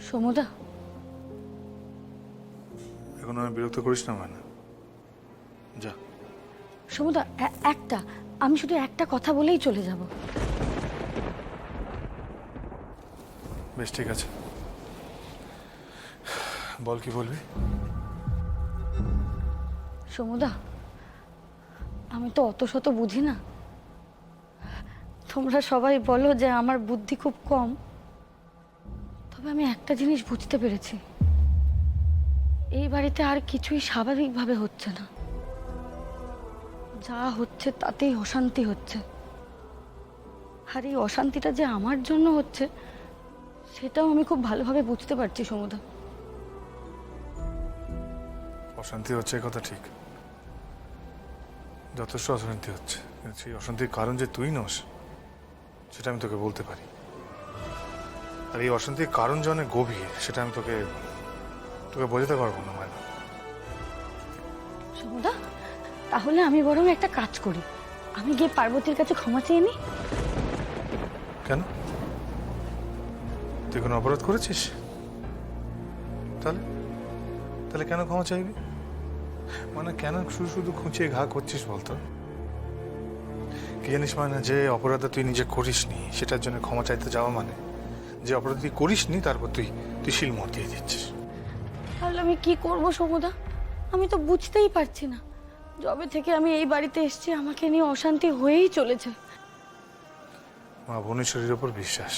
সমুদা, এখন আমি বিরক্ত করিস না মানে যা। সমুদা, আমি শুধু একটা কথা বলেই চলে যাব। বেশ ঠিক আছে, বল কি বলবি। সমুদা, আমি তো অত শত বুঝি না। তোমরা সবাই বলো যে আমার বুদ্ধি খুব কম, তবে আমি একটা জিনিস বুঝতে পেরেছি, এই বাড়িতে আর কিছুই স্বাভাবিকভাবে হচ্ছে না। যা হচ্ছে তাতেই অশান্তি হচ্ছে, আর এই অশান্তিটা যে আমার জন্য হচ্ছে সেটাও আমি খুব ভালোভাবে বুঝতে পারছি। সমুদা, অশান্তি হচ্ছে কথা ঠিক, যথেষ্ট অশান্তি হচ্ছে, কিন্তু সেই অশান্তির কারণ যে তুই নস সেটা আমি তোকে বলতে পারি। আর এই অশান্তির কারণ যে অনেক গভীর সেটা আমি তোকে তোকে বোঝাতে পারবো না মানে। সমুদা, তাহলে আমি বরং একটা কাজ করি, আমি গিয়ে পার্বতীর কাছে ক্ষমা চেয়ে নিই। কেন, তুই কোনো অপরাধ করেছিস? তাহলে তাহলে কেন ক্ষমা চাইবি? মানে কেন শুধু শুধু খুঁচিয়ে ঘা করছিস বলতো? কি জানিস মানে, যে অপরাধটা তুই নিজে করিসনি সেটার জন্য ক্ষমা চাইতে যাওয়া মানে যে অপরাধ তুই করিসনি তারপর তুই তুই শিলমোহর দিয়ে দিচ্ছিস। তাহলে আমি কি করব সমুদা? আমি তো বুঝতেই পারছি না, যবে থেকে আমি এই বাড়িতে এসেছি আমাকে নিয়ে অশান্তি হয়েই চলেছে। মা ভুবনেশ্বরীর ওপর বিশ্বাস।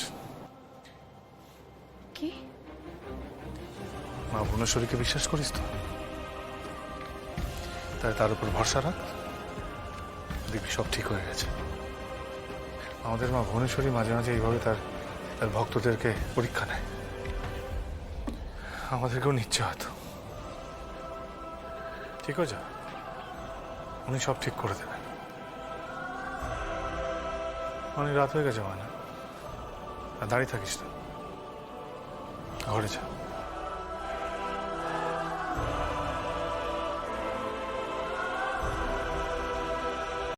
কি? মা ভুবনেশ্বরীকে বিশ্বাস করিস তো? তাই তার উপর ভরসা রাখ, দেখবি সব ঠিক হয়ে গেছে। আমাদের মা ভুবনেশ্বরী মাঝে মাঝে এইভাবে তার তার ভক্তদেরকে পরীক্ষা নেয়, আমাদেরকেও নিচ্ছে হয়তো। ঠিক আছে, উনি সব ঠিক করে দেবেন। অনেক রাত হয়ে গেছে মানে, আর দাঁড়িয়ে থাকিস না, ঘরে যা।